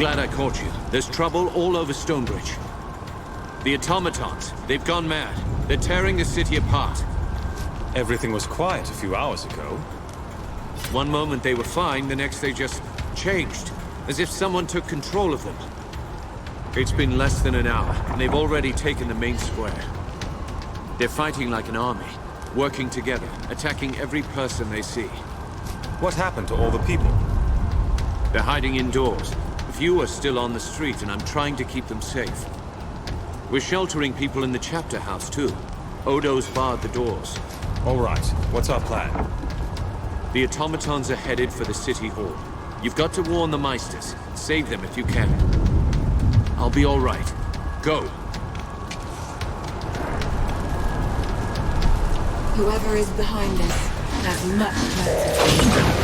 glad I caught you. There's trouble all over Stonebridge. The automatons, they've gone mad. They're tearing the city apart. Everything was quiet a few hours ago. One moment they were fine, the next they just changed. As if someone took control of them. It's been less than an hour, and they've already taken the main square. They're fighting like an army, working together, attacking every person they see. What happened to all the people? They're hiding indoors. A few are still on the street, and I'm trying to keep them safe. We're sheltering people in the chapter house, too. Odo's barred the doors. All right, what's our plan? The automatons are headed for the city hall. You've got to warn the Meisters. Save them if you can. I'll be all right. Go. Whoever is behind this has much plans.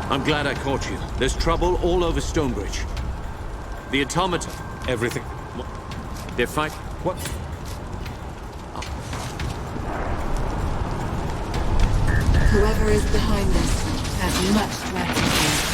I'm glad I caught you. There's trouble all over Stonebridge. The automaton. Everything... They're fight. What? Whoever is behind this has much gratitude.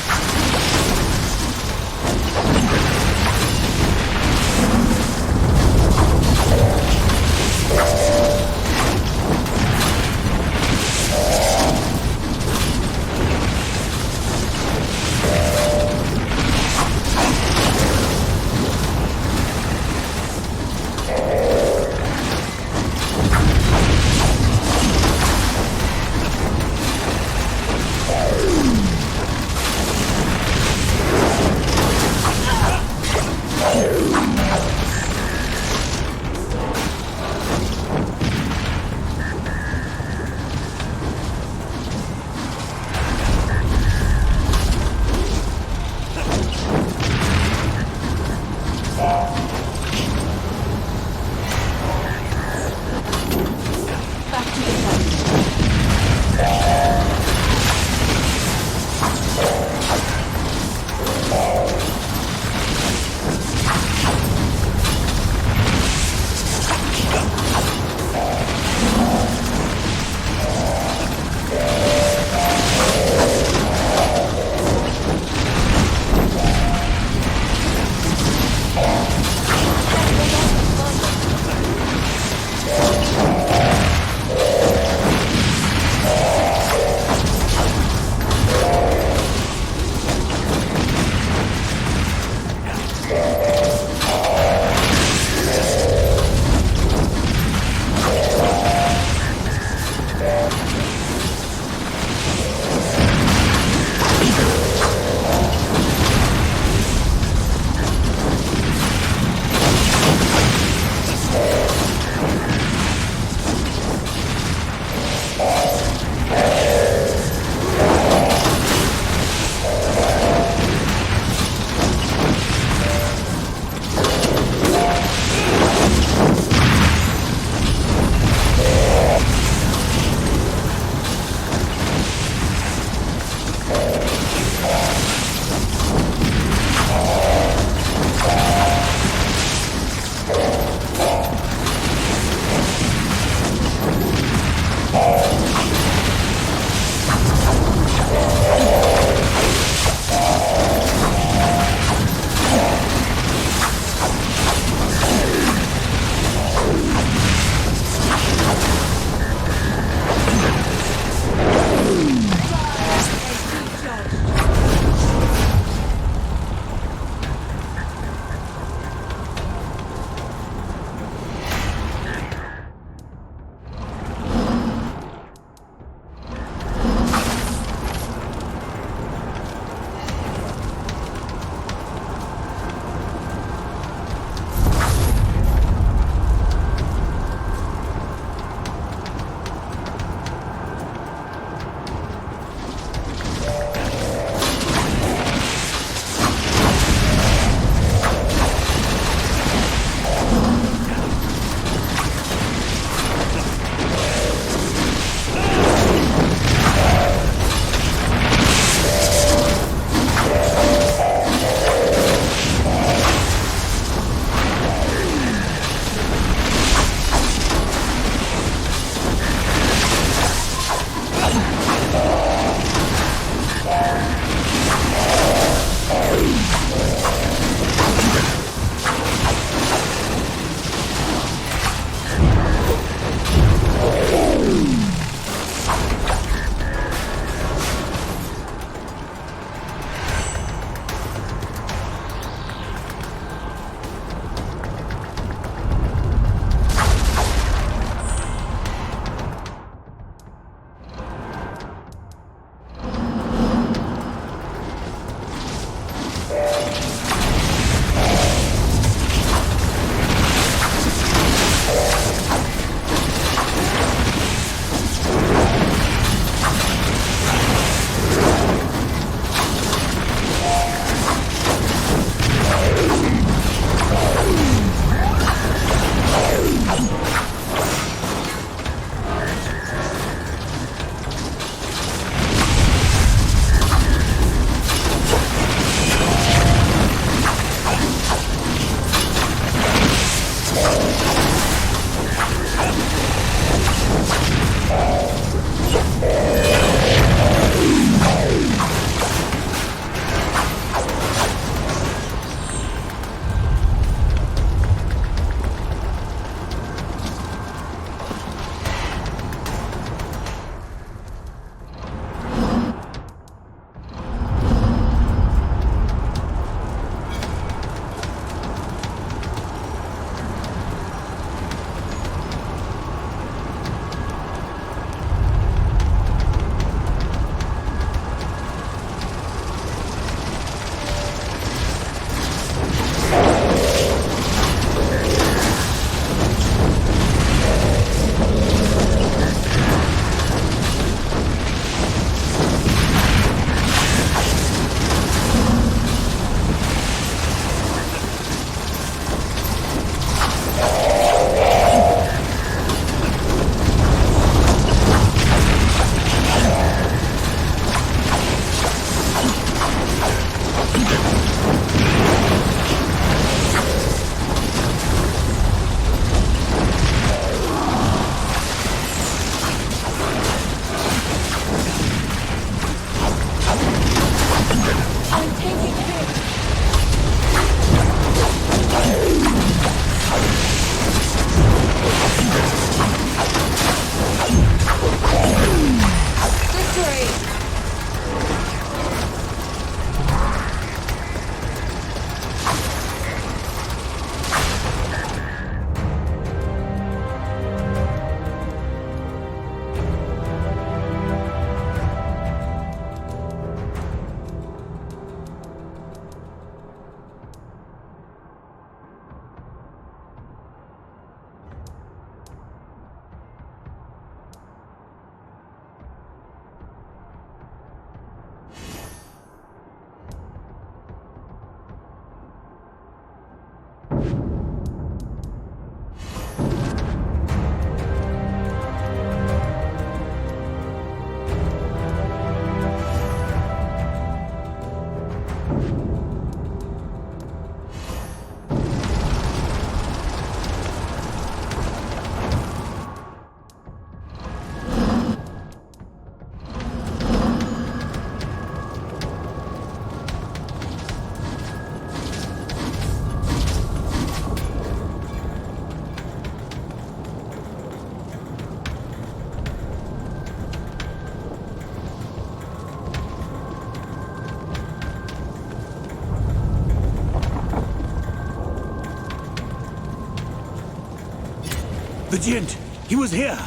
The gent, he was here.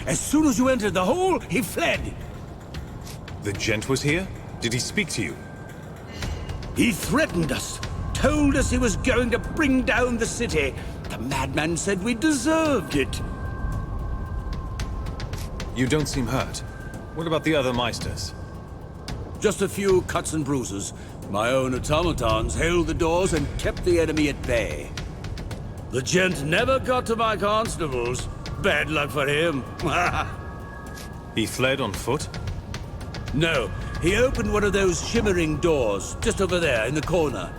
As soon as you entered the hole, he fled. The gent was here? Did he speak to you? He threatened us, told us he was going to bring down the city. The madman said we deserved it. You don't seem hurt. What about the other Meisters? Just a few cuts and bruises. My own automatons held the doors and kept the enemy at bay. The gent never got to my constables. Bad luck for him. He fled on foot? No, he opened one of those shimmering doors, just over there in the corner.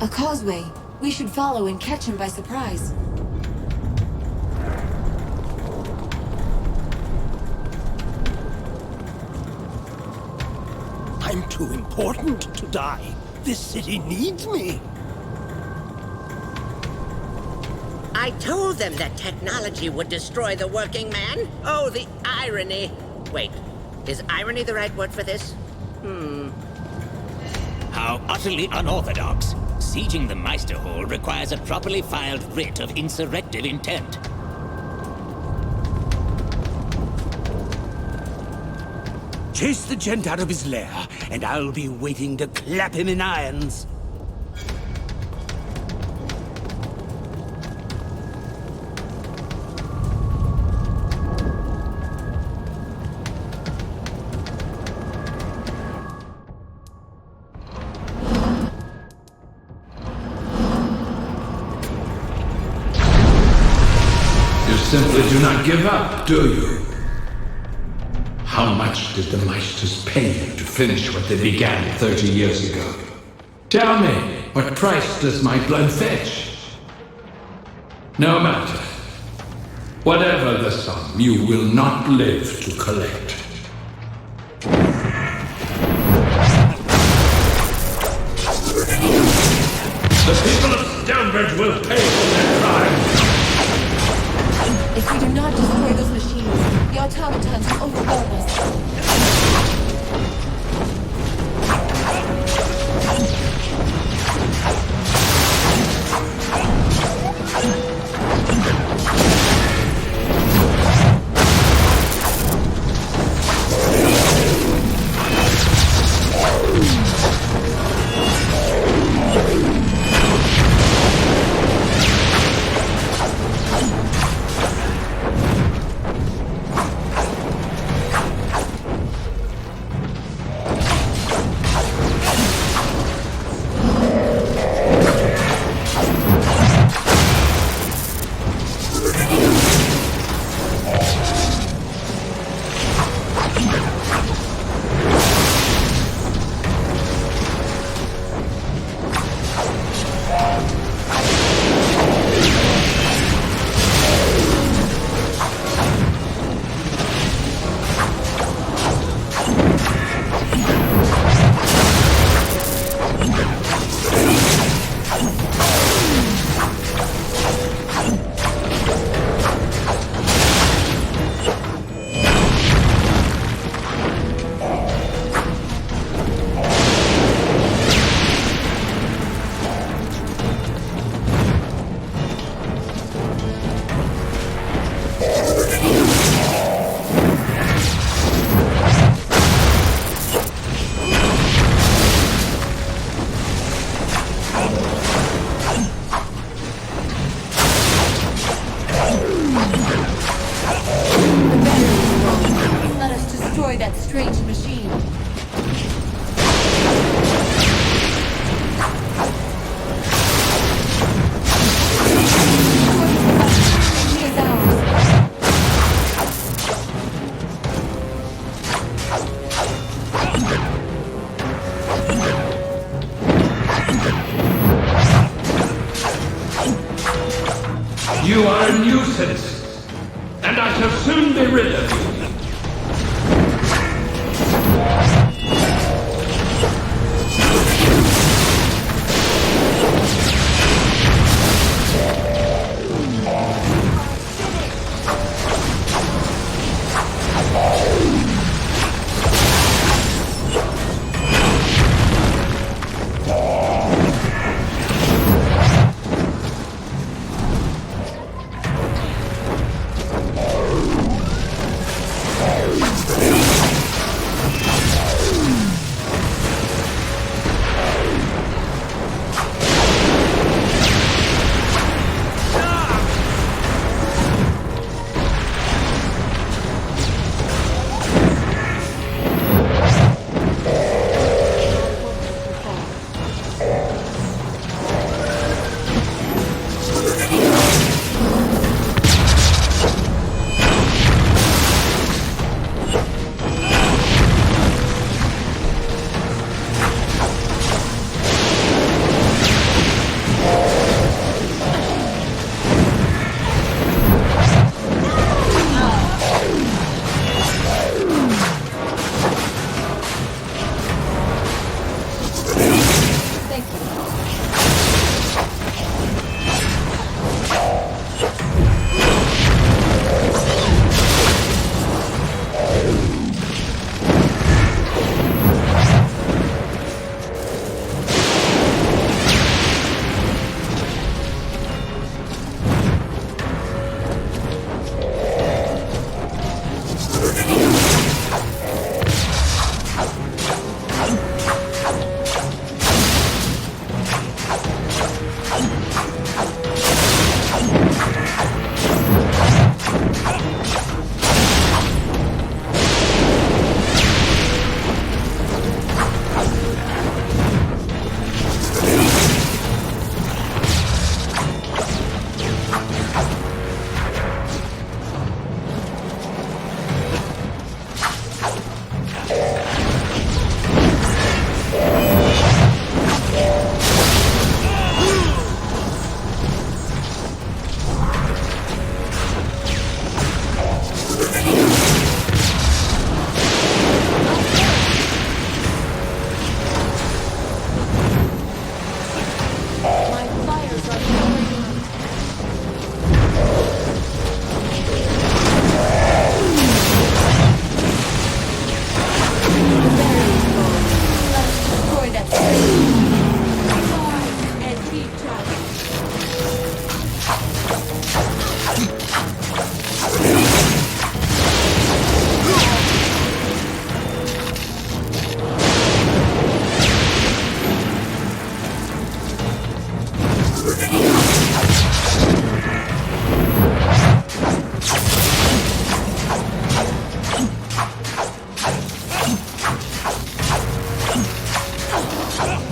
A causeway. We should follow and catch him by surprise. I'm too important to die. This city needs me. I told them that technology would destroy the working man. Oh, the irony. Wait, is irony the right word for this? How utterly unorthodox. Sieging the Meister Hall requires a properly filed writ of insurrective intent. Chase the gent out of his lair, and I'll be waiting to clap him in irons. You simply do not give up, do you? How much did the Meisters pay you to finish what they began 30 years ago? Tell me, what price does my blood fetch? No matter. Whatever the sum, you will not live to collect. The people of Stonebridge will pay for their crime! If we do not destroy those machines, the automatons will overwhelm us. That strange machine. He is ours. You are a nuisance, and I shall soon be rid of you.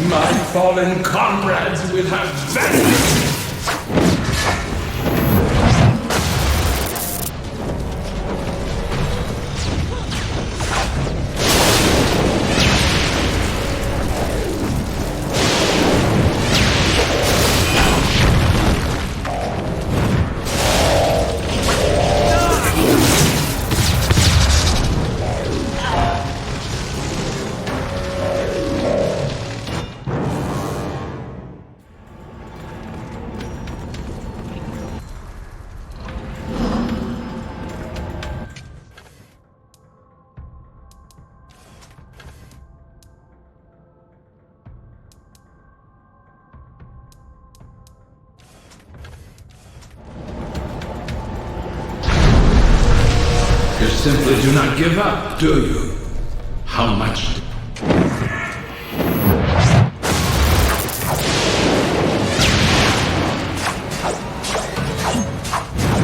My fallen comrades will have vengeance! You simply do not give up, do you? How much?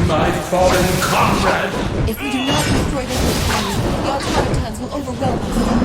My fallen comrade! If we do not destroy this machine, the automatons will overwhelm us.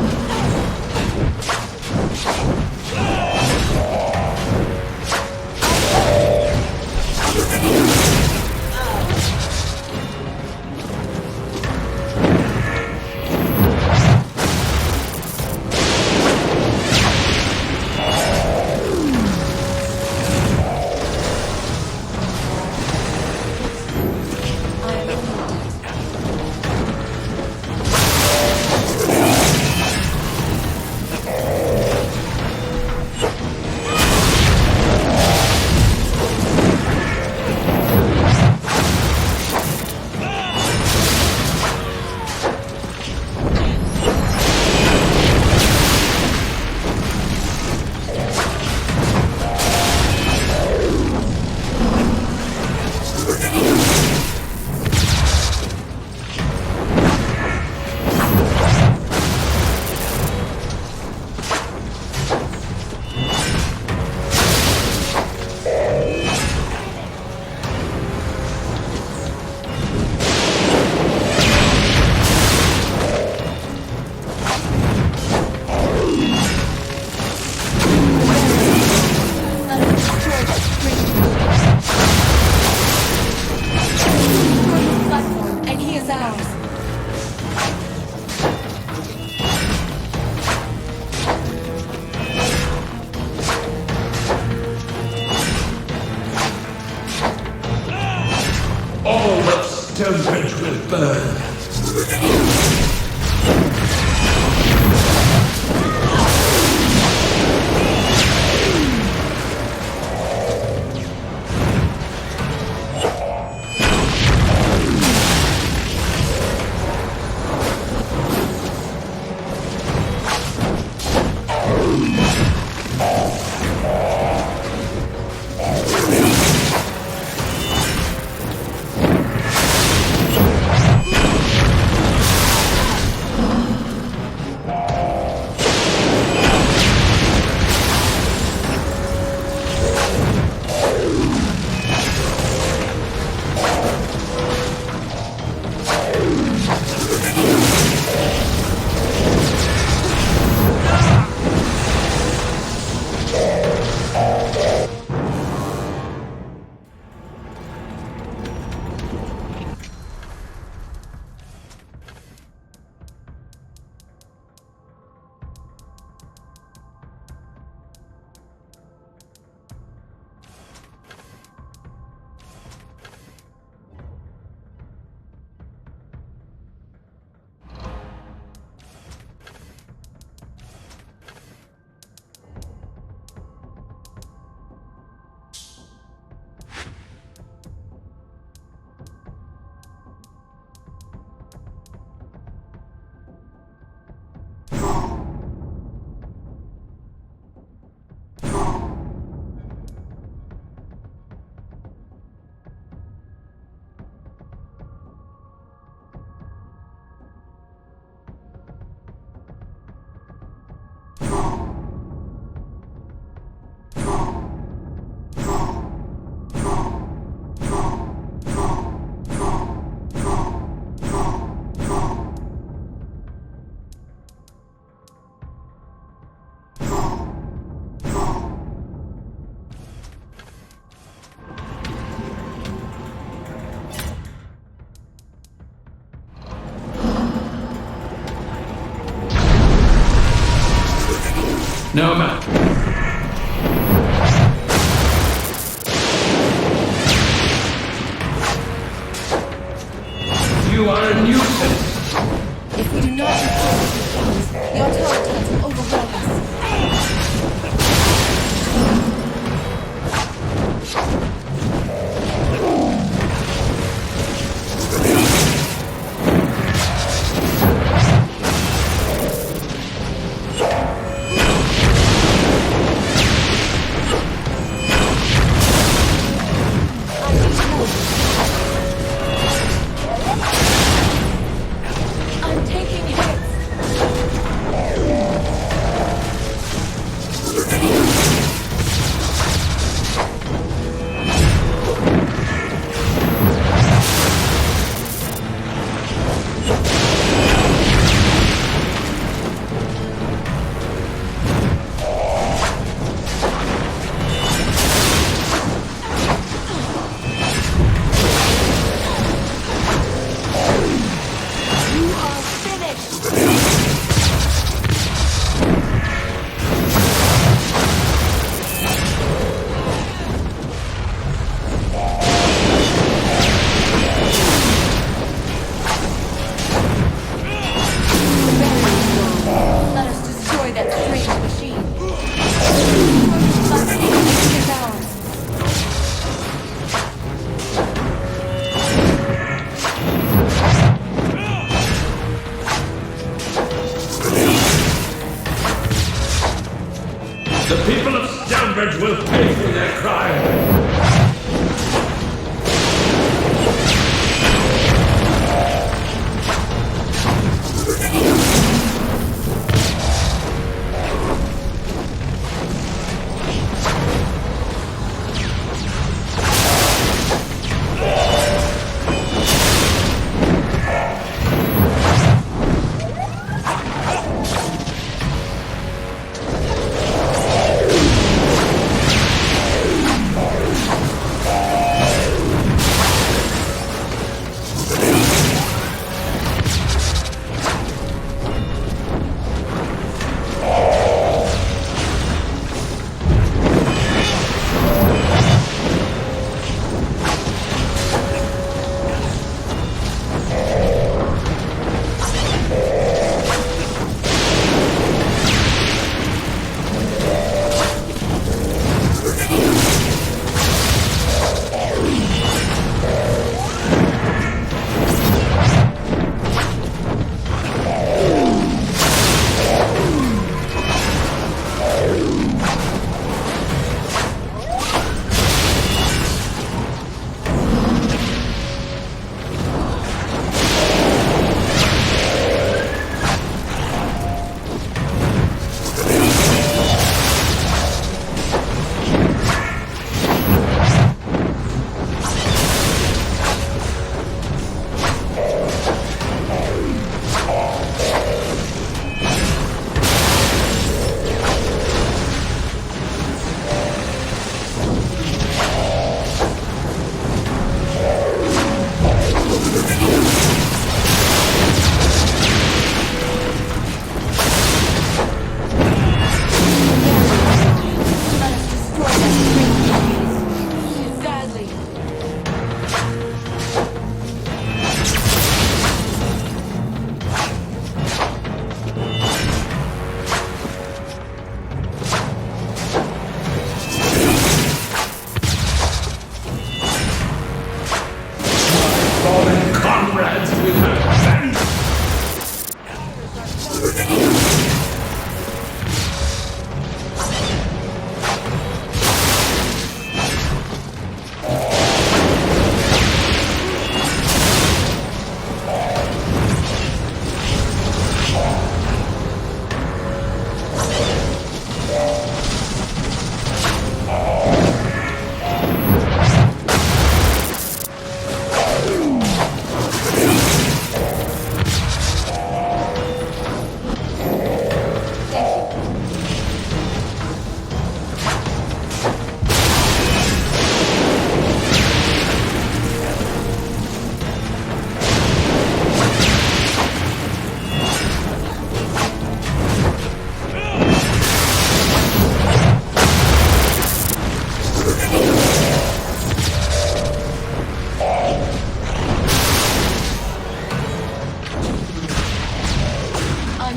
No matter. You are a nuisance. If we do not destroy these machines, the automatons will overwhelm us. I'm taking hits. You are finished. Let us destroy that strange machine. Let's take it is ours. The people of Stonebridge will pay for their crime.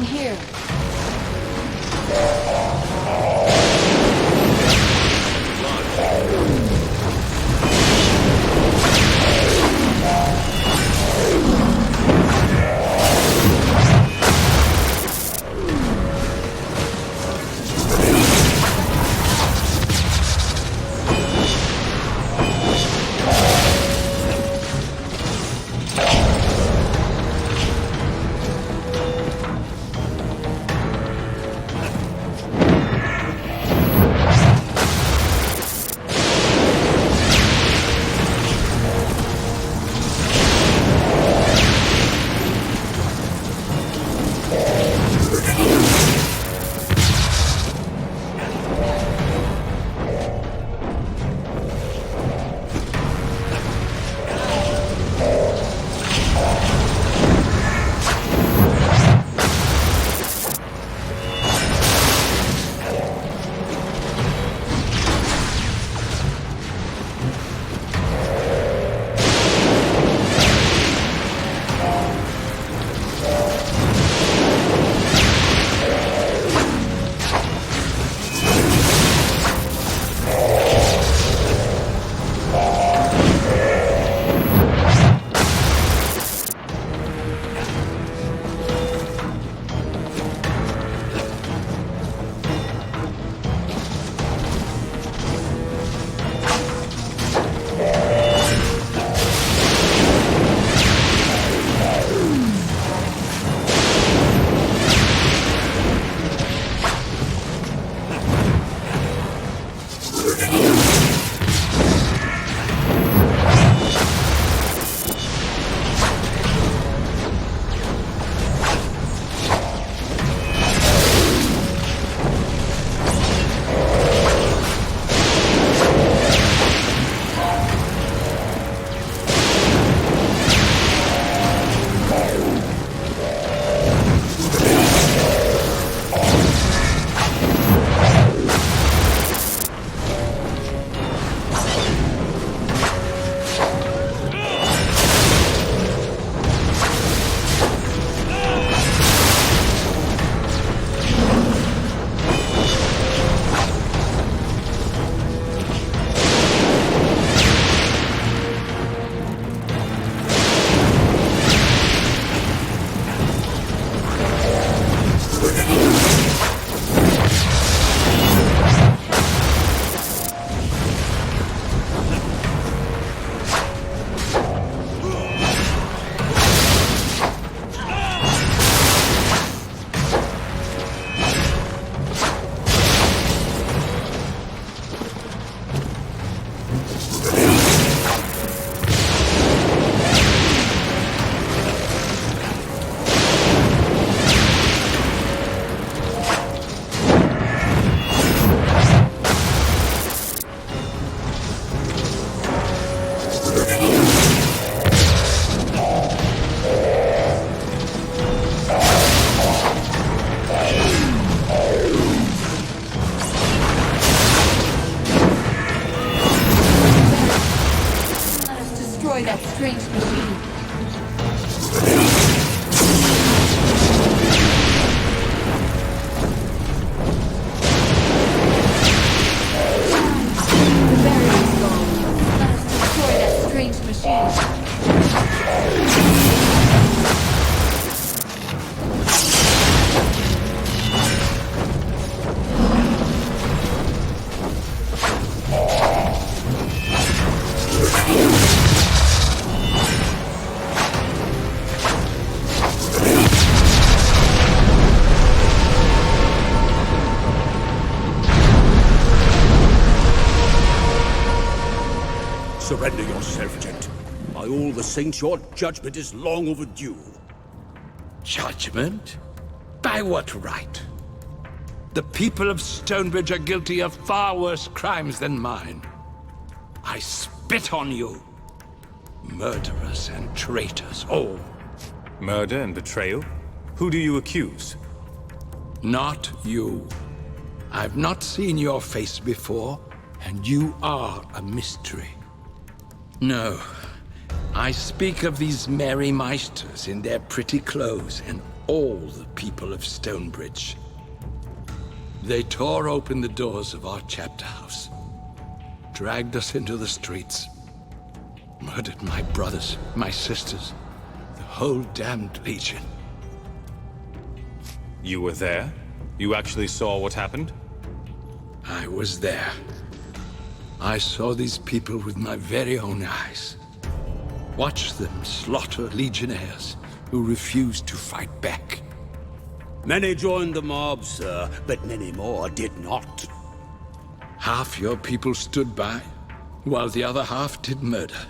in here. Surrender yourself, gent. By all the saints, your judgment is long overdue. Judgment? By what right? The people of Stonebridge are guilty of far worse crimes than mine. I spit on you. Murderers and traitors, all. Murder and betrayal? Who do you accuse? Not you. I've not seen your face before, and you are a mystery. No, I speak of these merry meisters in their pretty clothes and all the people of Stonebridge. They tore open the doors of our chapter house, dragged us into the streets, murdered my brothers, my sisters, the whole damned Legion. You were there? You actually saw what happened? I was there. I saw these people with my very own eyes. Watched them slaughter legionnaires who refused to fight back. Many joined the mob, sir, but many more did not. Half your people stood by, while the other half did murder.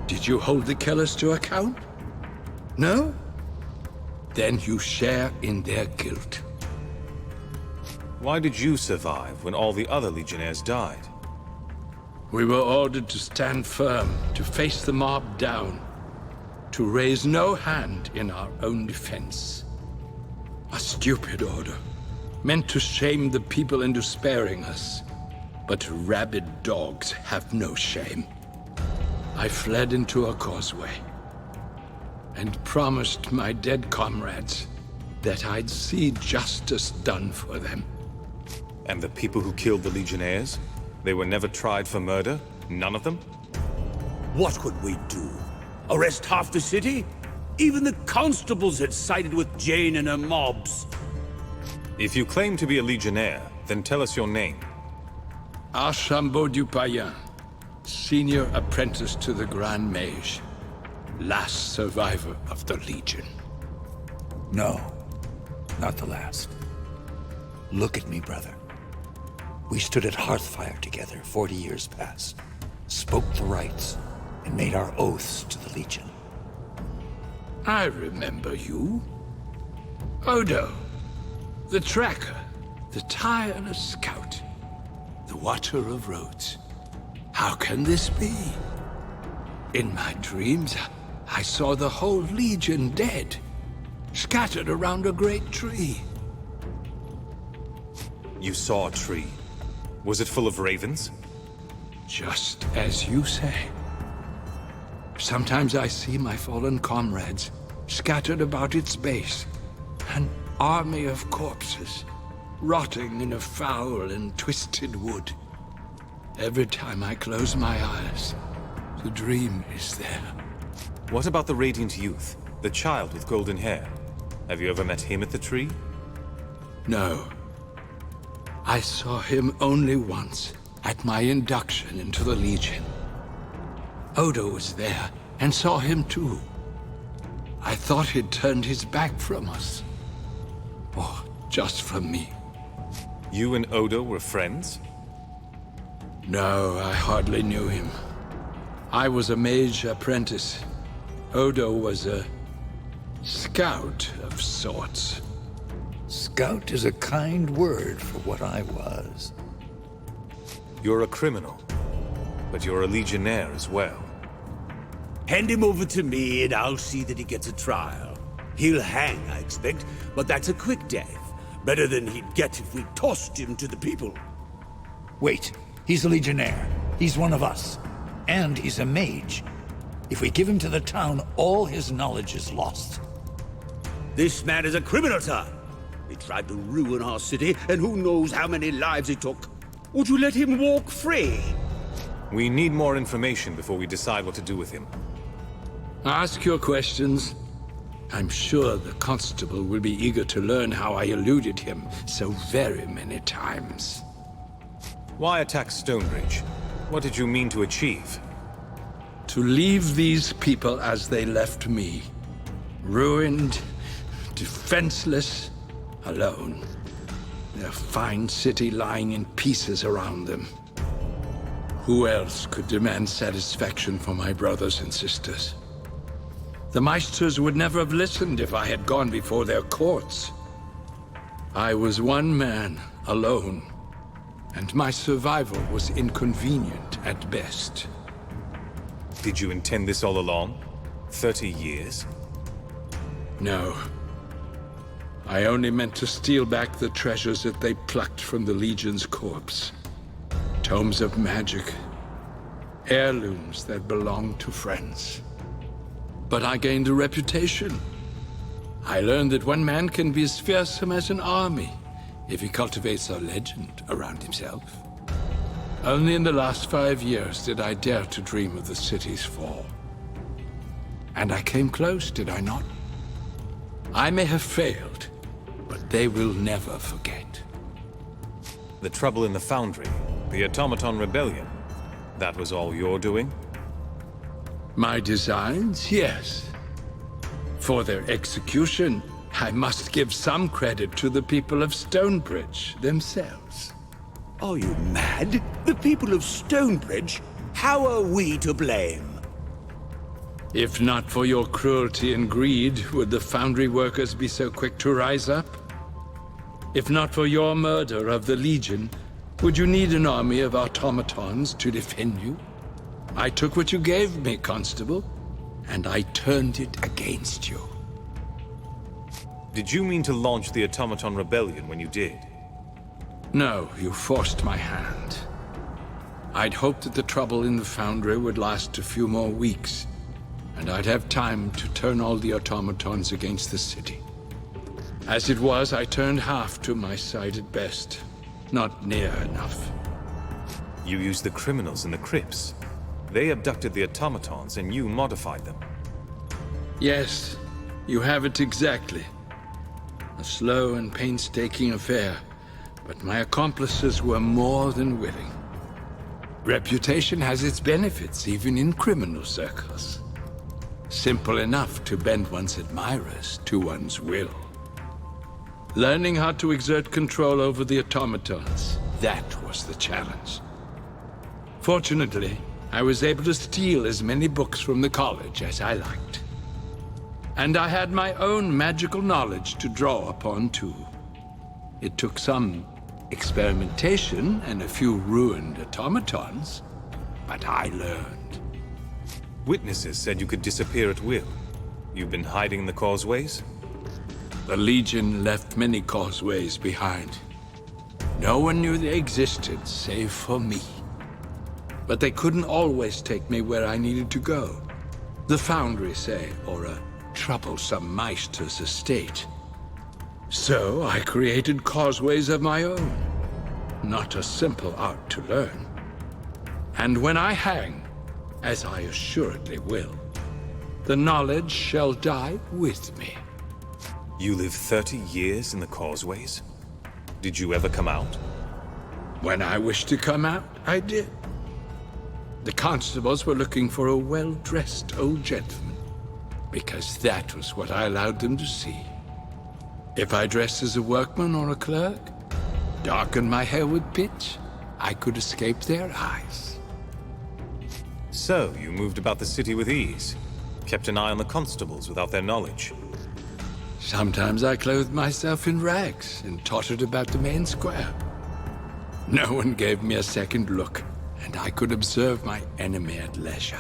Did you hold the killers to account? No? Then you share in their guilt. Why did you survive when all the other Legionnaires died? We were ordered to stand firm, to face the mob down, to raise no hand in our own defense. A stupid order, meant to shame the people into sparing us. But rabid dogs have no shame. I fled into a causeway, and promised my dead comrades that I'd see justice done for them. And the people who killed the Legionnaires? They were never tried for murder? None of them? What could we do? Arrest half the city? Even the constables had sided with Jane and her mobs. If you claim to be a Legionnaire, then tell us your name. Archambault du Payen, senior apprentice to the Grand Mage, last survivor of the Legion. No, not the last. Look at me, brother. We stood at Hearthfire together 40 years past, spoke the rights, and made our oaths to the Legion. I remember you. Odo, the tracker, the tireless scout, the watcher of roads. How can this be? In my dreams, I saw the whole Legion dead, scattered around a great tree. You saw a tree. Was it full of ravens? Just as you say. Sometimes I see my fallen comrades scattered about its base, an army of corpses, rotting in a foul and twisted wood. Every time I close my eyes, the dream is there. What about the Radiant Youth? The child with golden hair? Have you ever met him at the tree? No. I saw him only once, at my induction into the Legion. Odo was there, and saw him too. I thought he'd turned his back from us. Or just from me. You and Odo were friends? No, I hardly knew him. I was a mage apprentice. Odo was a scout of sorts. Scout is a kind word for what I was. You're a criminal, but you're a Legionnaire as well. Hand him over to me and I'll see that he gets a trial. He'll hang, I expect, but that's a quick death. Better than he'd get if we tossed him to the people. Wait, he's a Legionnaire. He's one of us. And he's a mage. If we give him to the town, all his knowledge is lost. This man is a criminal, sir. He tried to ruin our city, and who knows how many lives he took. Would you let him walk free? We need more information before we decide what to do with him. Ask your questions. I'm sure the constable will be eager to learn how I eluded him so very many times. Why attack Stonebridge? What did you mean to achieve? To leave these people as they left me. Ruined, defenseless, alone. Their fine city lying in pieces around them. Who else could demand satisfaction for my brothers and sisters? The Meisters would never have listened if I had gone before their courts. I was one man, alone, and my survival was inconvenient at best. Did you intend this all along? 30 years? No. I only meant to steal back the treasures that they plucked from the Legion's corpse. Tomes of magic. Heirlooms that belonged to friends. But I gained a reputation. I learned that one man can be as fearsome as an army if he cultivates a legend around himself. Only in the last 5 years did I dare to dream of the city's fall. And I came close, did I not? I may have failed, but they will never forget. The trouble in the Foundry, the Automaton Rebellion, that was all your doing? My designs, yes. For their execution, I must give some credit to the people of Stonebridge themselves. Are you mad? The people of Stonebridge? How are we to blame? If not for your cruelty and greed, would the Foundry workers be so quick to rise up? If not for your murder of the Legion, would you need an army of automatons to defend you? I took what you gave me, Constable, and I turned it against you. Did you mean to launch the Automaton Rebellion when you did? No, you forced my hand. I'd hoped that the trouble in the Foundry would last a few more weeks, and I'd have time to turn all the automatons against the city. As it was, I turned half to my side at best. Not near enough. You used the criminals in the crypts. They abducted the automatons and you modified them. Yes, you have it exactly. A slow and painstaking affair, but my accomplices were more than willing. Reputation has its benefits, even in criminal circles. Simple enough to bend one's admirers to one's will. Learning how to exert control over the automatons, that was the challenge. Fortunately, I was able to steal as many books from the college as I liked. And I had my own magical knowledge to draw upon, too. It took some experimentation and a few ruined automatons, but I learned. Witnesses said you could disappear at will. You've been hiding in the causeways? The Legion left many causeways behind. No one knew they existed, save for me. But they couldn't always take me where I needed to go. The Foundry, say, or a troublesome Meister's estate. So I created causeways of my own. Not a simple art to learn. And when I hang, as I assuredly will, the knowledge shall die with me. You lived 30 years in the causeways? Did you ever come out? When I wished to come out, I did. The constables were looking for a well-dressed old gentleman, because that was what I allowed them to see. If I dressed as a workman or a clerk, darkened my hair with pitch, I could escape their eyes. So, you moved about the city with ease, kept an eye on the constables without their knowledge. Sometimes I clothed myself in rags and tottered about the main square. No one gave me a second look, and I could observe my enemy at leisure.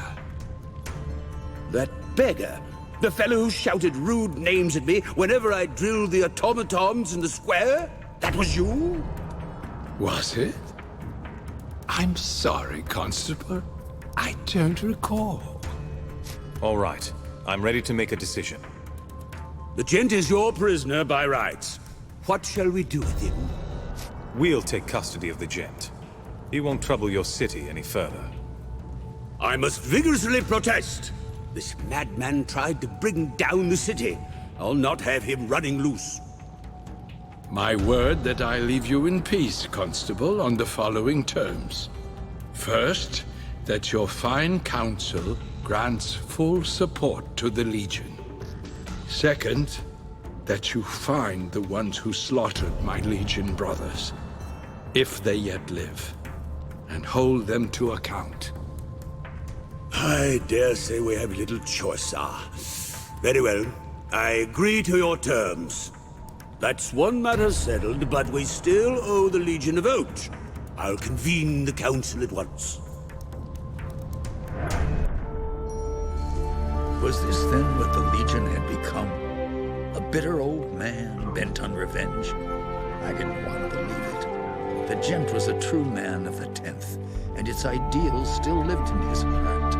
That beggar! The fellow who shouted rude names at me whenever I drilled the automatons in the square? That was you? Was it? I'm sorry, Constable. I don't recall. All right, I'm ready to make a decision. The gent is your prisoner by rights. What shall we do with him? We'll take custody of the gent. He won't trouble your city any further. I must vigorously protest. This madman tried to bring down the city. I'll not have him running loose. My word that I leave you in peace, Constable, on the following terms. First, that your fine council grants full support to the Legion. Second, that you find the ones who slaughtered my Legion brothers, if they yet live, and hold them to account. I dare say we have little choice, sir. Very well. I agree to your terms. That's one matter settled, but we still owe the Legion a vote. I'll convene the council at once. Was this then what the Legion had become? A bitter old man bent on revenge? I didn't want to believe it. The gent was a true man of the 10th, and its ideals still lived in his heart.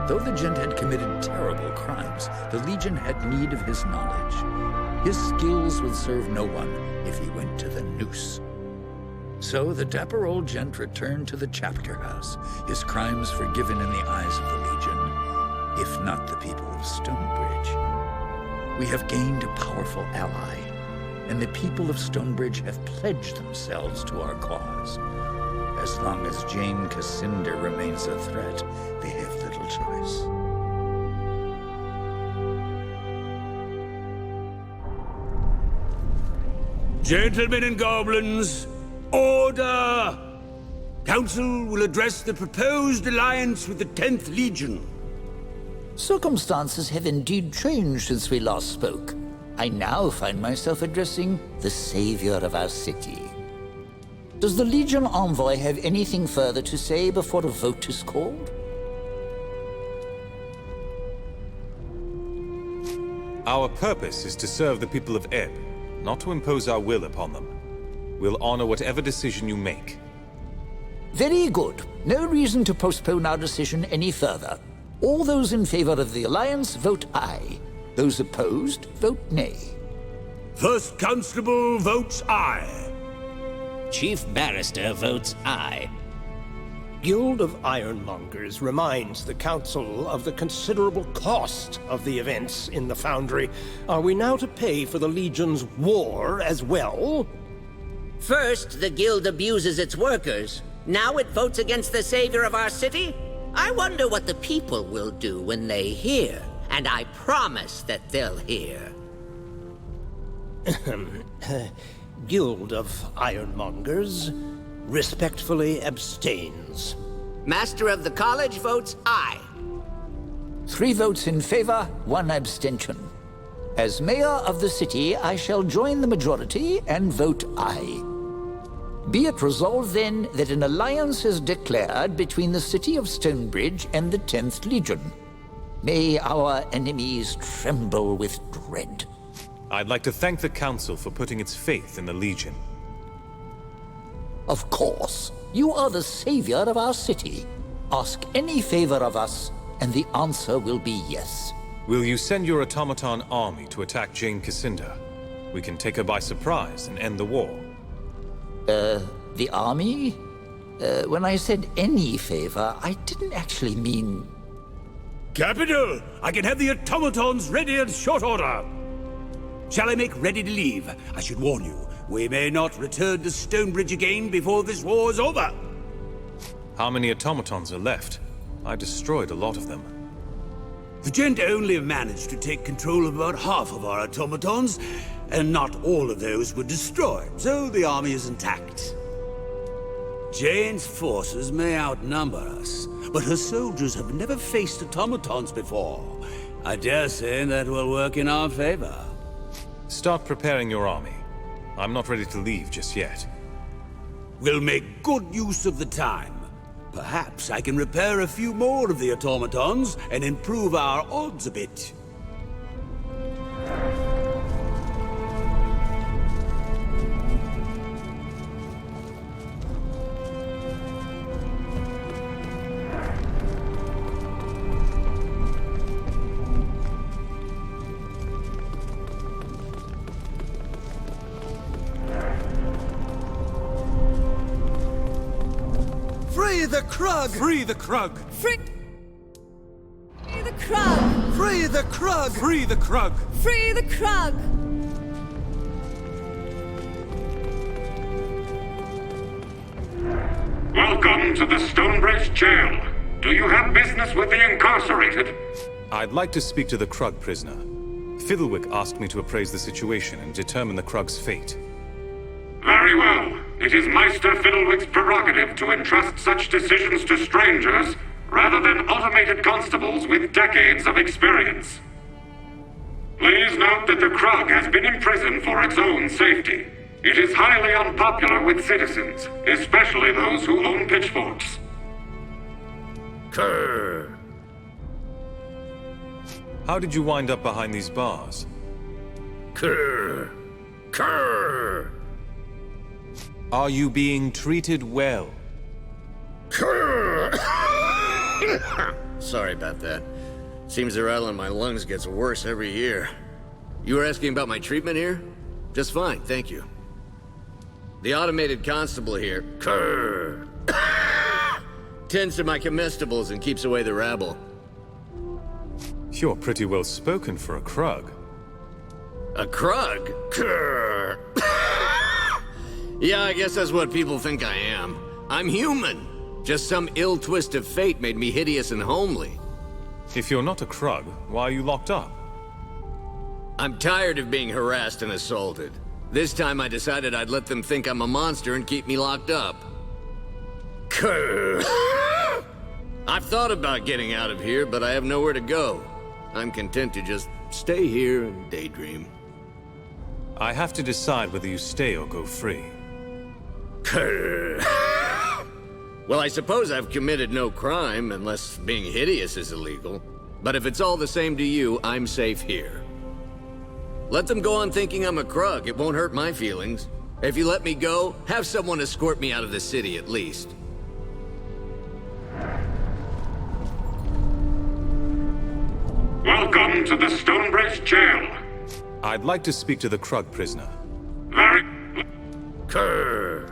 Though the gent had committed terrible crimes, the Legion had need of his knowledge. His skills would serve no one if he went to the noose. So the dapper old gent returned to the chapter house, his crimes forgiven in the eyes of the Legion, if not the people of Stonebridge. We have gained a powerful ally, and the people of Stonebridge have pledged themselves to our cause. As long as Jane Cascinder remains a threat, they have little choice. Gentlemen and goblins, order! Council will address the proposed alliance with the 10th Legion. Circumstances have indeed changed since we last spoke. I now find myself addressing the savior of our city. Does the Legion envoy have anything further to say before a vote is called? Our purpose is to serve the people of Ebb, not to impose our will upon them. We'll honor whatever decision you make. Very good. No reason to postpone our decision any further. All those in favor of the alliance vote aye. Those opposed vote nay. First Constable votes aye. Chief Barrister votes aye. Guild of Ironmongers reminds the Council of the considerable cost of the events in the Foundry. Are we now to pay for the Legion's war as well? First, the Guild abuses its workers. Now it votes against the savior of our city? I wonder what the people will do when they hear. And I promise that they'll hear. Guild of Ironmongers respectfully abstains. Master of the College votes aye. 3 votes in favor, 1 abstention. As mayor of the city, I shall join the majority and vote aye. Be it resolved, then, that an alliance is declared between the city of Stonebridge and the 10th Legion. May our enemies tremble with dread. I'd like to thank the Council for putting its faith in the Legion. Of course. You are the savior of our city. Ask any favor of us, and the answer will be yes. Will you send your automaton army to attack Jane Cascinder? We can take her by surprise and end the war. The army? When I said any favor, I didn't actually mean... Capital! I can have the automatons ready at short order. Shall I make ready to leave? I should warn you, we may not return to Stonebridge again before this war is over. How many automatons are left? I destroyed a lot of them. The gent only managed to take control of about half of our automatons, and not all of those were destroyed, so the army is intact. Jane's forces may outnumber us, but her soldiers have never faced automatons before. I dare say that will work in our favor. Start preparing your army. I'm not ready to leave just yet. We'll make good use of the time. Perhaps I can repair a few more of the automatons and improve our odds a bit. Free the Krug! Free the Krug! Free the Krug! Free the Krug! Free the Krug! Free the Krug! Welcome to the Stonebridge Jail. Do you have business with the incarcerated? I'd like to speak to the Krug prisoner. Fiddlewick asked me to appraise the situation and determine the Krug's fate. Very well. It is Meister Fiddlewick's prerogative to entrust such decisions to strangers, rather than automated constables with decades of experience. Please note that the Krug has been imprisoned for its own safety. It is highly unpopular with citizens, especially those who own pitchforks. Krr. How did you wind up behind these bars? Krr. Krr. Are you being treated well? Sorry about that. Seems the rattle in my lungs gets worse every year. You were asking about my treatment here? Just fine, thank you. The automated constable here, Krrr, tends to my comestibles and keeps away the rabble. You're pretty well spoken for a Krug. A Krug? Krrr. Yeah, I guess that's what people think I am. I'm human. Just some ill twist of fate made me hideous and homely. If you're not a Krug, why are you locked up? I'm tired of being harassed and assaulted. This time I decided I'd let them think I'm a monster and keep me locked up. Krrr. I've thought about getting out of here, but I have nowhere to go. I'm content to just stay here and daydream. I have to decide whether you stay or go free. Krrr. Well, I suppose I've committed no crime, unless being hideous is illegal. But if it's all the same to you, I'm safe here. Let them go on thinking I'm a Krug. It won't hurt my feelings. If you let me go, have someone escort me out of the city at least. Welcome to the Stonebridge Jail. I'd like to speak to the Krug prisoner. Very... Krrr.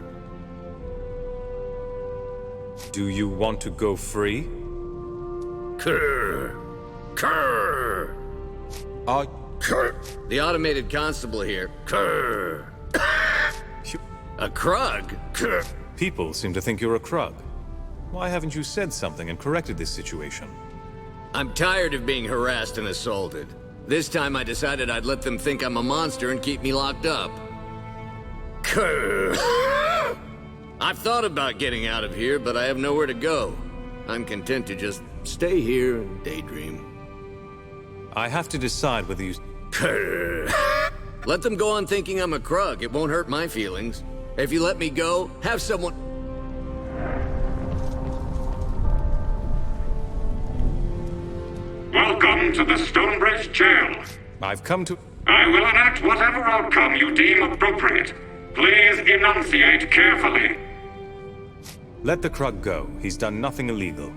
Do you want to go free? Krrr. Krrr. Krrr. The automated constable here. Krrr. A Krug? Krrr. People seem to think you're a Krug. Why haven't you said something and corrected this situation? I'm tired of being harassed and assaulted. This time I decided I'd let them think I'm a monster and keep me locked up. Krrr. I've thought about getting out of here, but I have nowhere to go. I'm content to just stay here and daydream. I have to decide whether you... Krrr. Let them go on thinking I'm a Krug. It won't hurt my feelings. If you let me go, have someone... Welcome to the Stonebridge Jail. I've come to... I will enact whatever outcome you deem appropriate. Please enunciate carefully. Let the Krug go. He's done nothing illegal.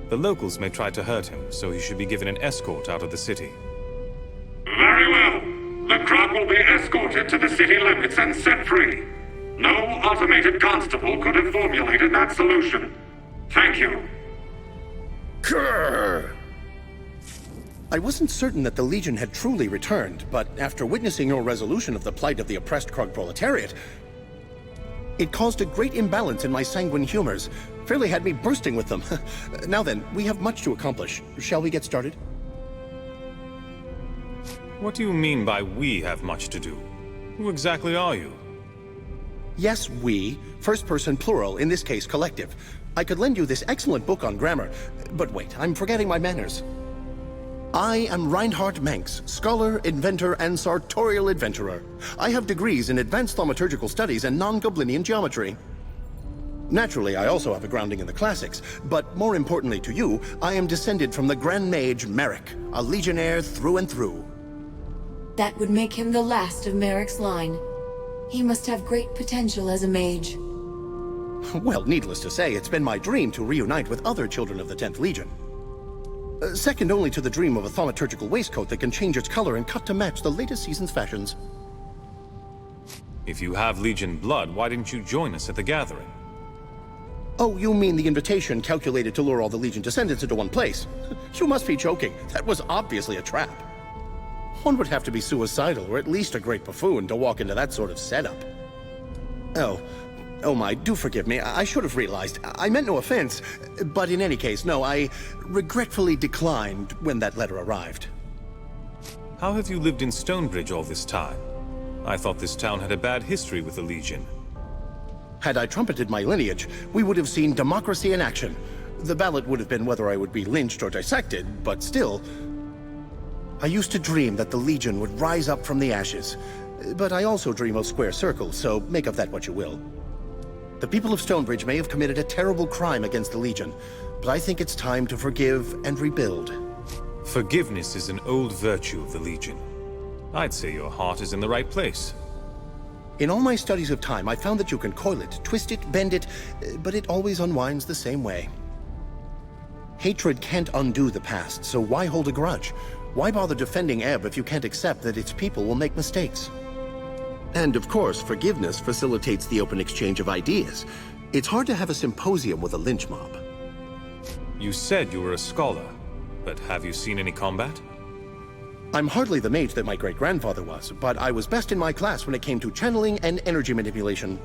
The locals may try to hurt him, so he should be given an escort out of the city. Very well. The Krug will be escorted to the city limits and set free. No automated constable could have formulated that solution. Thank you. Krrr. I wasn't certain that the Legion had truly returned, but after witnessing your resolution of the plight of the oppressed Krug proletariat, it caused a great imbalance in my sanguine humors. Fairly had me bursting with them. Now then, we have much to accomplish. Shall we get started? What do you mean by we have much to do? Who exactly are you? Yes, we. First person plural, in this case collective. I could lend you this excellent book on grammar, but wait, I'm forgetting my manners. I am Reinhard Manx, scholar, inventor, and sartorial adventurer. I have degrees in advanced thaumaturgical studies and non-Goblinian geometry. Naturally, I also have a grounding in the classics, but more importantly to you, I am descended from the Grand Mage Merrick, a legionnaire through and through. That would make him the last of Merrick's line. He must have great potential as a mage. Well, needless to say, it's been my dream to reunite with other children of the 10th Legion. Second only to the dream of a thaumaturgical waistcoat that can change its color and cut to match the latest season's fashions. If you have Legion blood, why didn't you join us at the gathering? Oh, you mean the invitation calculated to lure all the Legion descendants into one place? You must be joking. That was obviously a trap. One would have to be suicidal, or at least a great buffoon, to walk into that sort of setup. Oh my, do forgive me. I should have realized. I meant no offense. But in any case, no, I regretfully declined when that letter arrived. How have you lived in Stonebridge all this time? I thought this town had a bad history with the Legion. Had I trumpeted my lineage, we would have seen democracy in action. The ballot would have been whether I would be lynched or dissected, but still... I used to dream that the Legion would rise up from the ashes. But I also dream of square circles, so make of that what you will. The people of Stonebridge may have committed a terrible crime against the Legion, but I think it's time to forgive and rebuild. Forgiveness is an old virtue of the Legion. I'd say your heart is in the right place. In all my studies of time, I found that you can coil it, twist it, bend it, but it always unwinds the same way. Hatred can't undo the past, so why hold a grudge? Why bother defending Ebb if you can't accept that its people will make mistakes? And of course, forgiveness facilitates the open exchange of ideas. It's hard to have a symposium with a lynch mob. You said you were a scholar, but have you seen any combat? I'm hardly the mage that my great-grandfather was, but I was best in my class when it came to channeling and energy manipulation.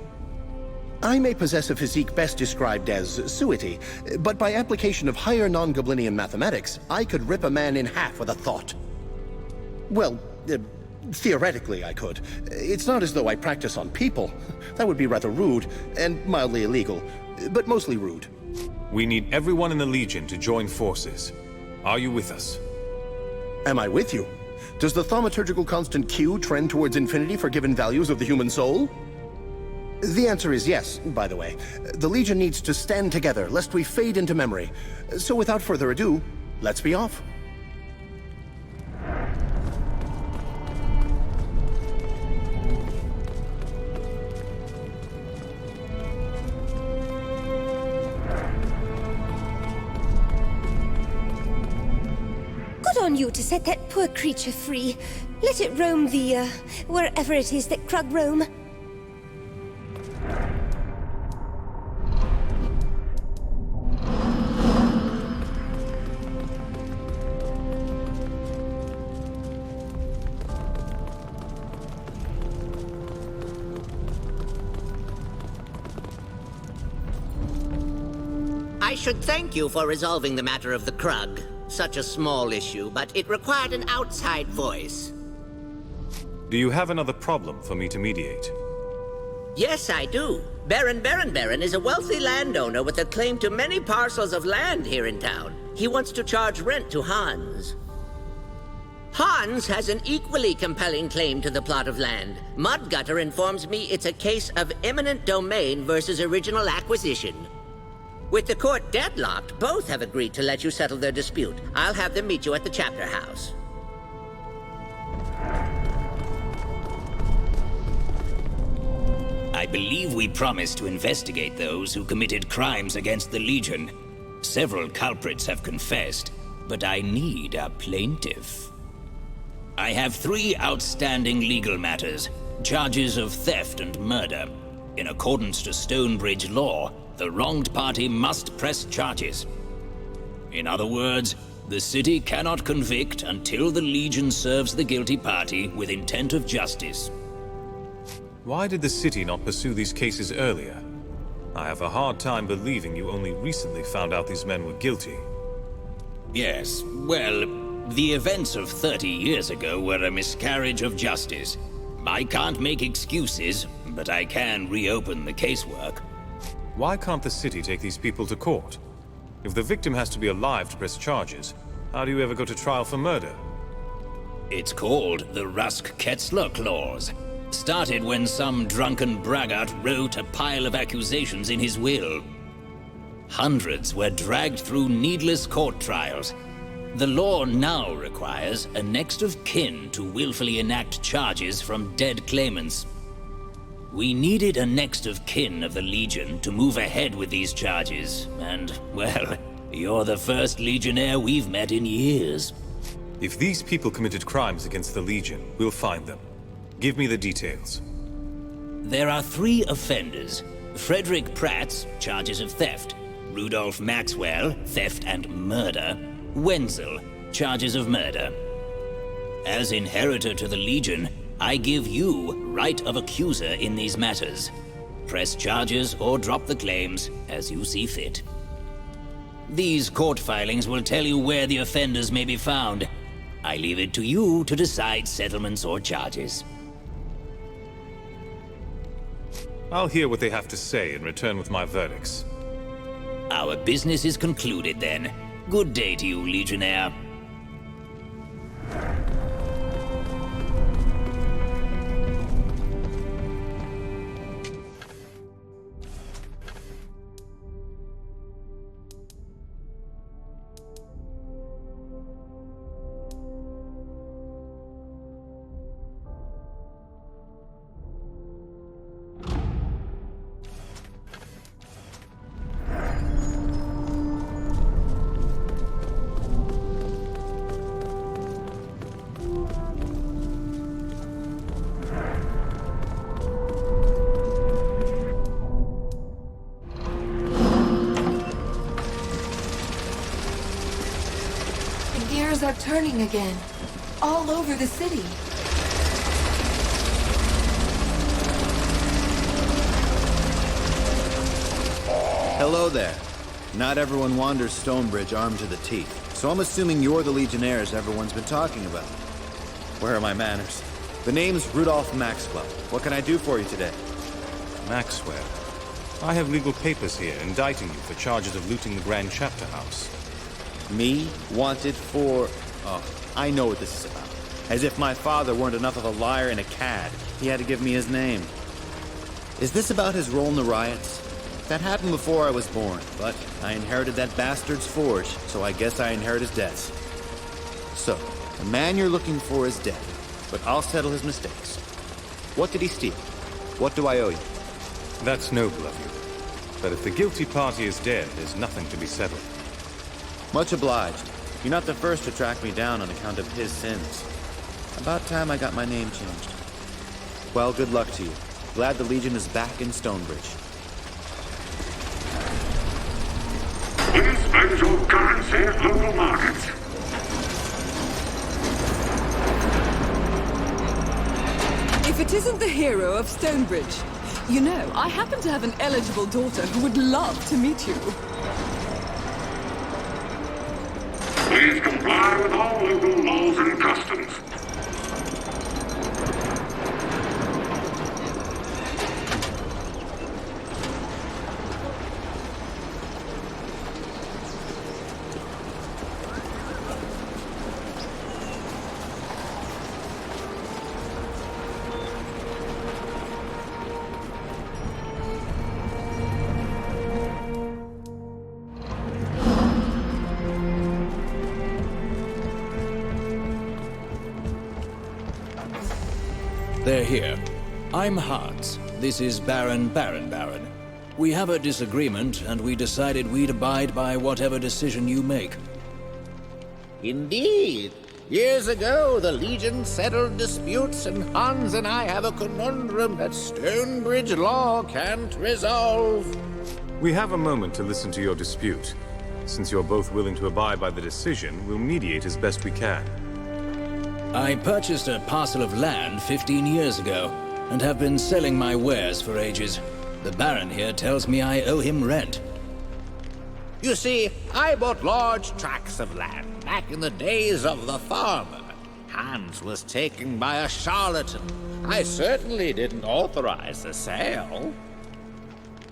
I may possess a physique best described as suety, but by application of higher non-Goblinian mathematics, I could rip a man in half with a thought. Well, theoretically I could. It's not as though I practice on people. That would be rather rude, and mildly illegal, but mostly rude. We need everyone in the Legion to join forces. Are you with us? Am I with you? Does the thaumaturgical constant Q trend towards infinity for given values of the human soul? The answer is yes, by the way. The Legion needs to stand together, lest we fade into memory. So without further ado, let's be off. Good on you to set that poor creature free. Let it roam the, wherever it is that Krug roam. I should thank you for resolving the matter of the Krug. Such a small issue, but it required an outside voice. Do you have another problem for me to mediate? Yes, I do. Baron is a wealthy landowner with a claim to many parcels of land here in town. He wants to charge rent to Hans. Hans has an equally compelling claim to the plot of land. Mudgutter informs me it's a case of eminent domain versus original acquisition. With the court deadlocked, both have agreed to let you settle their dispute. I'll have them meet you at the chapter house. I believe we promised to investigate those who committed crimes against the Legion. Several culprits have confessed, but I need a plaintiff. I have 3 outstanding legal matters, charges of theft and murder. In accordance to Stonebridge law, the wronged party must press charges. In other words, the city cannot convict until the Legion serves the guilty party with intent of justice. Why did the city not pursue these cases earlier? I have a hard time believing you only recently found out these men were guilty. Yes, well, the events of 30 years ago were a miscarriage of justice. I can't make excuses, but I can reopen the casework. Why can't the city take these people to court? If the victim has to be alive to press charges, how do you ever go to trial for murder? It's called the Rusk-Ketzler Clause. Started when some drunken braggart wrote a pile of accusations in his will. Hundreds were dragged through needless court trials. The law now requires a next of kin to willfully enact charges from dead claimants. We needed a next of kin of the Legion to move ahead with these charges, and, well, you're the first Legionnaire we've met in years. If these people committed crimes against the Legion, we'll find them. Give me the details. There are 3 offenders. Frederick Pratt's, charges of theft. Rudolph Maxwell, theft and murder. Wenzel, charges of murder. As inheritor to the Legion, I give you right of accuser in these matters. Press charges or drop the claims as you see fit. These court filings will tell you where the offenders may be found. I leave it to you to decide settlements or charges. I'll hear what they have to say and return with my verdicts. Our business is concluded then. Good day to you, Legionnaire. soldiers are turning again. All over the city. Hello there. Not everyone wanders Stonebridge armed to the teeth, so I'm assuming you're the Legionnaires everyone's been talking about. Where are my manners? The name's Rudolph Maxwell. What can I do for you today? Maxwell. I have legal papers here indicting you for charges of looting the Grand Chapter House. Me? Wanted for... Oh, I know what this is about. As if my father weren't enough of a liar and a cad. He had to give me his name. Is this about his role in the riots? That happened before I was born, but I inherited that bastard's forge, so I guess I inherit his debts. So, the man you're looking for is dead, but I'll settle his mistakes. What did he steal? What do I owe you? That's noble of you. But if the guilty party is dead, there's nothing to be settled. Much obliged. You're not the first to track me down on account of his sins. About time I got my name changed. Well, good luck to you. Glad the Legion is back in Stonebridge. Inspect your currency at local markets. If it isn't the hero of Stonebridge. You know, I happen to have an eligible daughter who would love to meet you. Please comply with all local laws and customs. They're here. I'm Hans. This is Baron. We have a disagreement, and we decided we'd abide by whatever decision you make. Indeed. Years ago, the Legion settled disputes, and Hans and I have a conundrum that Stonebridge law can't resolve. We have a moment to listen to your dispute. Since you're both willing to abide by the decision, we'll mediate as best we can. I purchased a parcel of land 15 years ago, and have been selling my wares for ages. The Baron here tells me I owe him rent. You see, I bought large tracts of land back in the days of the farmer. Hans was taken by a charlatan. I certainly didn't authorize the sale.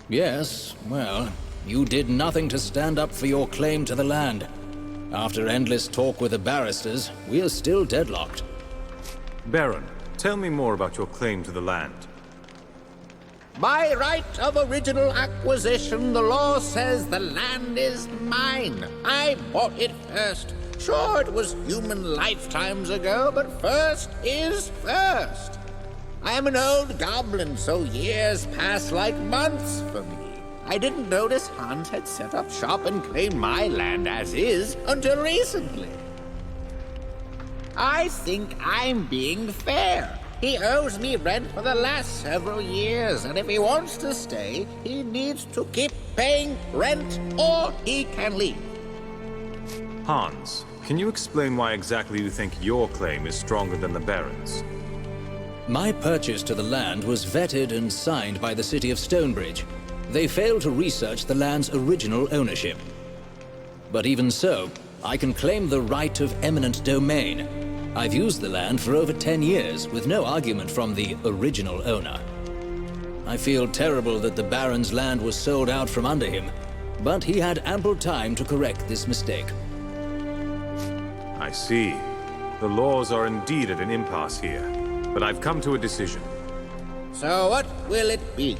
Yes, well, you did nothing to stand up for your claim to the land. After endless talk with the barristers, we're still deadlocked. Baron, tell me more about your claim to the land. By right of original acquisition, the law says the land is mine. I bought it first. Sure, it was human lifetimes ago, but first is first. I am an old goblin, so years pass like months for me. I didn't notice Hans had set up shop and claimed my land as is until recently. I think I'm being fair. He owes me rent for the last several years, and if he wants to stay, he needs to keep paying rent or he can leave. Hans, can you explain why exactly you think your claim is stronger than the Baron's? My purchase to the land was vetted and signed by the city of Stonebridge. They failed to research the land's original ownership. But even so, I can claim the right of eminent domain. I've used the land for over 10 years, with no argument from the original owner. I feel terrible that the Baron's land was sold out from under him, but he had ample time to correct this mistake. I see. The laws are indeed at an impasse here, but I've come to a decision. So what will it be?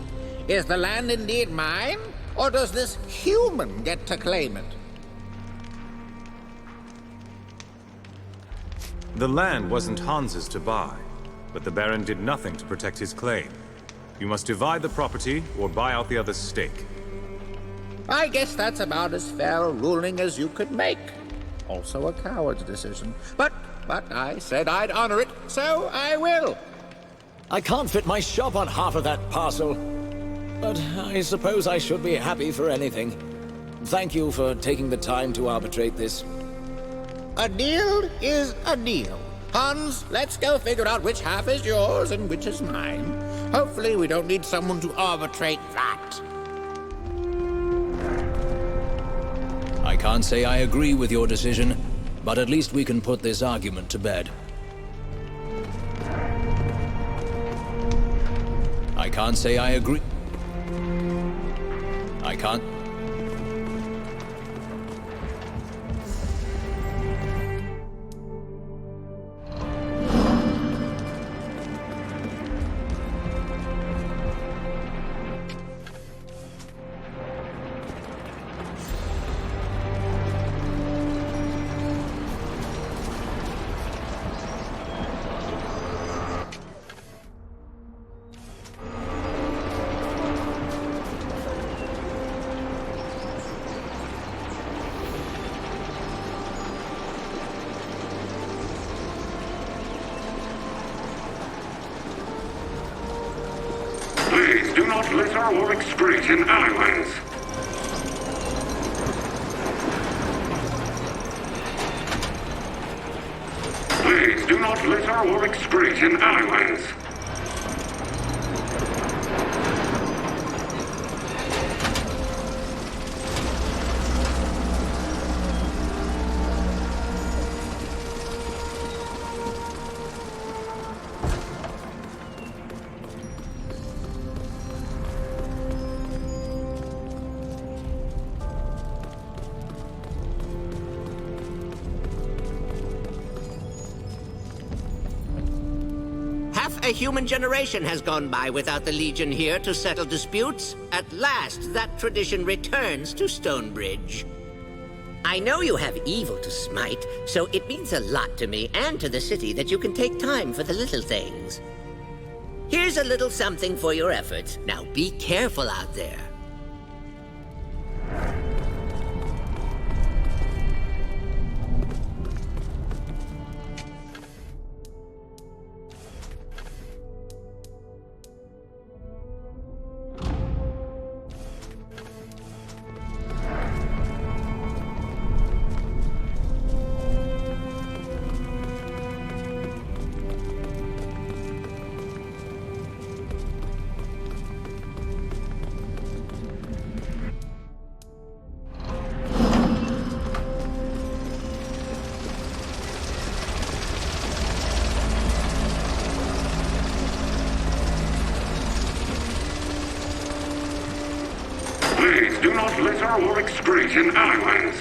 Is the land indeed mine, or does this human get to claim it? The land wasn't Hans's to buy, but the Baron did nothing to protect his claim. You must divide the property or buy out the other's stake. I guess that's about as fair a ruling as you could make. Also a coward's decision. But I said I'd honor it, so I will. I can't fit my shop on half of that parcel. But I suppose I should be happy for anything. Thank you for taking the time to arbitrate this. A deal is a deal. Hans, let's go figure out which half is yours and which is mine. Hopefully we don't need someone to arbitrate that. I can't say I agree with your decision, but at least we can put this argument to bed. I can't say I agree. I can't. Please do not litter or excrete in alleyways. Please do not litter or excrete in alleyways. A human generation has gone by without the Legion here to settle disputes. At last, that tradition returns to Stonebridge. I know you have evil to smite, so it means a lot to me and to the city that you can take time for the little things. Here's a little something for your efforts. Now be careful out there. Please do not litter or excrete in alleyways.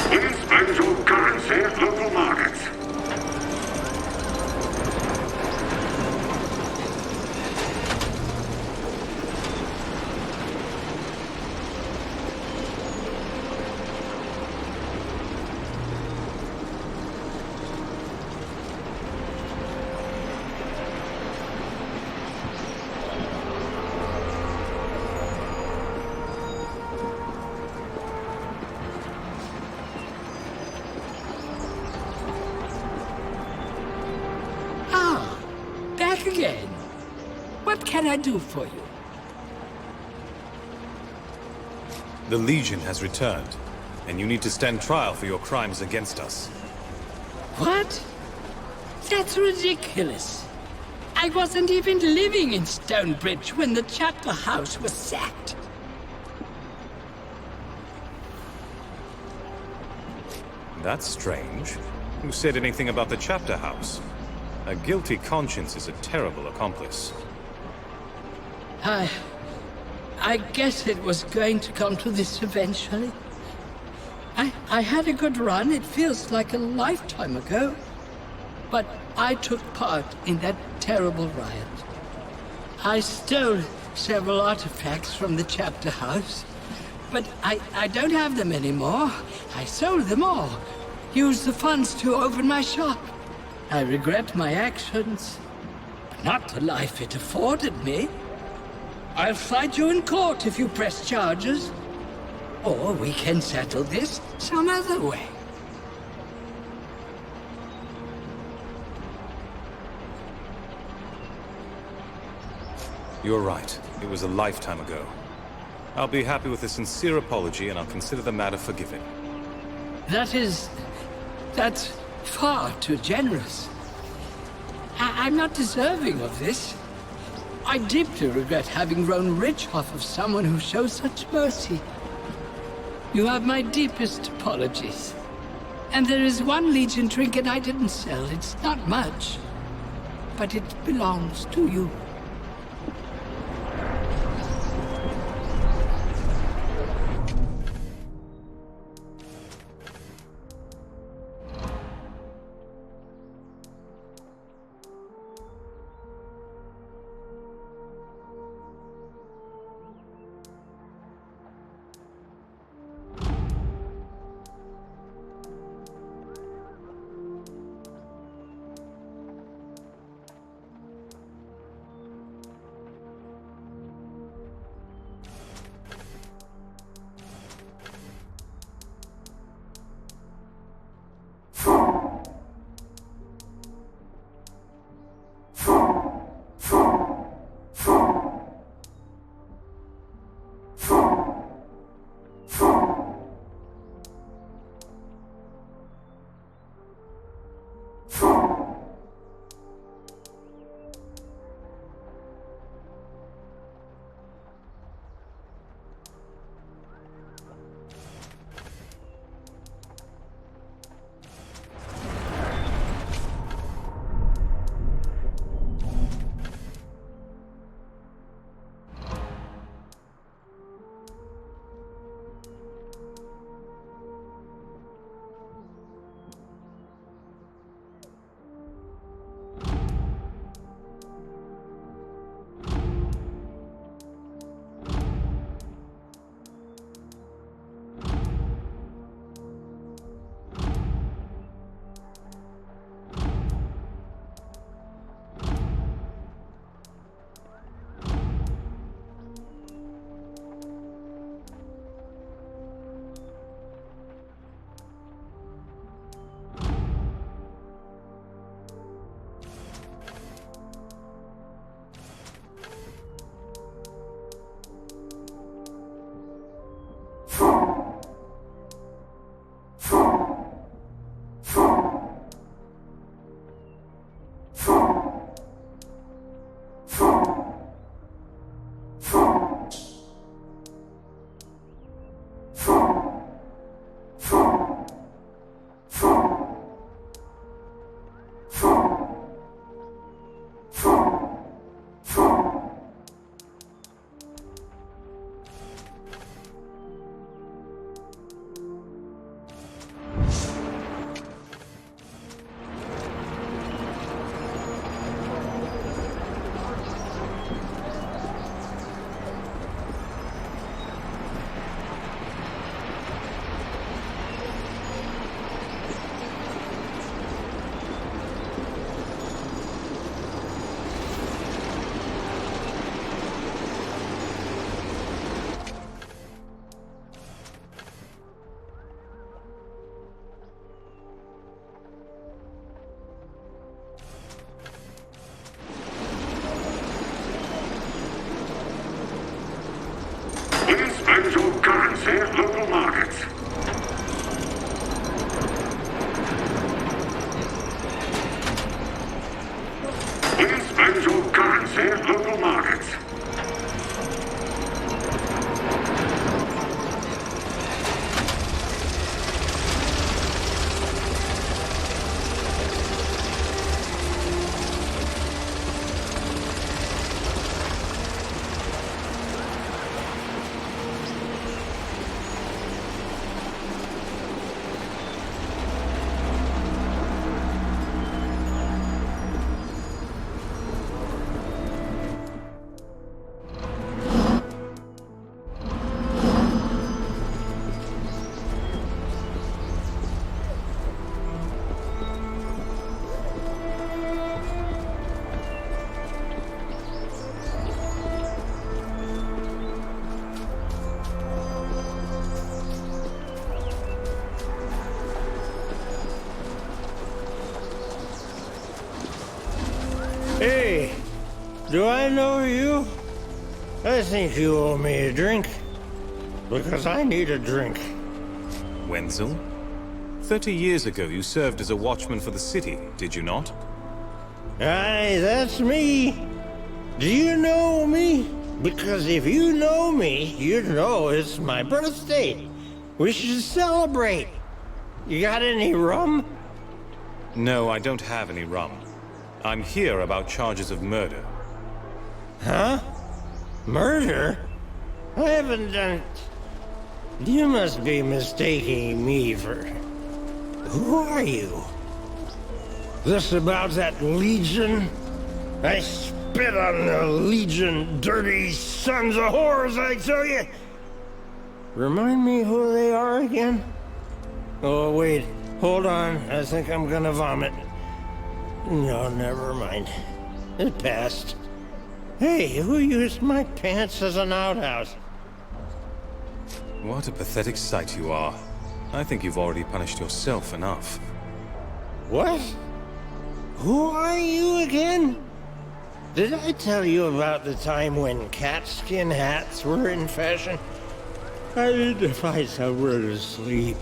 Please spend your currency at local markets. Again. What can I do for you? The Legion has returned, and you need to stand trial for your crimes against us. What? That's ridiculous. I wasn't even living in Stonebridge when the chapter house was sacked. That's strange. Who said anything about the chapter house? A guilty conscience is a terrible accomplice. I guess it was going to come to this eventually. I had a good run. It feels like a lifetime ago. But I took part in that terrible riot. I stole several artifacts from the chapter house. But I don't have them anymore. I sold them all. Used the funds to open my shop. I regret my actions, but not the life it afforded me. I'll fight you in court if you press charges. Or we can settle this some other way. You're right. It was a lifetime ago. I'll be happy with a sincere apology, and I'll consider the matter forgiven. That's far too generous. I'm not deserving of this. I deeply regret having grown rich off of someone who shows such mercy. You have my deepest apologies. And there is one Legion trinket I didn't sell. It's not much, but it belongs to you. currency at local markets. Please spend your currency at local markets. Hey, do I know you? I think you owe me a drink. Because I need a drink. Wenzel? 30 years ago, you served as a watchman for the city, did you not? Aye, that's me. Do you know me? Because if you know me, you'd know it's my birthday. We should celebrate. You got any rum? No, I don't have any rum. I'm here about charges of murder. Huh? Murder? I haven't done it. You must be mistaking me for... Who are you? This about that Legion? I spit on the Legion, dirty sons of whores, I tell you! Remind me who they are again? Oh, wait. Hold on. I think I'm gonna vomit. No, never mind. It passed. Hey, who used my pants as an outhouse? What a pathetic sight you are. I think you've already punished yourself enough. What? Who are you again? Did I tell you about the time when catskin hats were in fashion? I need to find somewhere to sleep.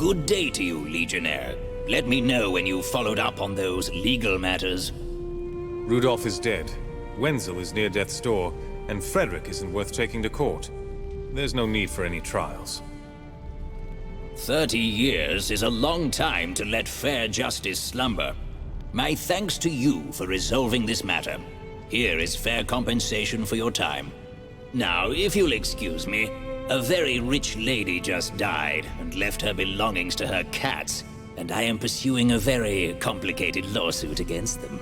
Good day to you, Legionnaire. Let me know when you've followed up on those legal matters. Rudolph is dead. Wenzel is near death's door, and Frederick isn't worth taking to court. There's no need for any trials. 30 years is a long time to let fair justice slumber. My thanks to you for resolving this matter. Here is fair compensation for your time. Now, if you'll excuse me, a very rich lady just died and left her belongings to her cats, and I am pursuing a very complicated lawsuit against them.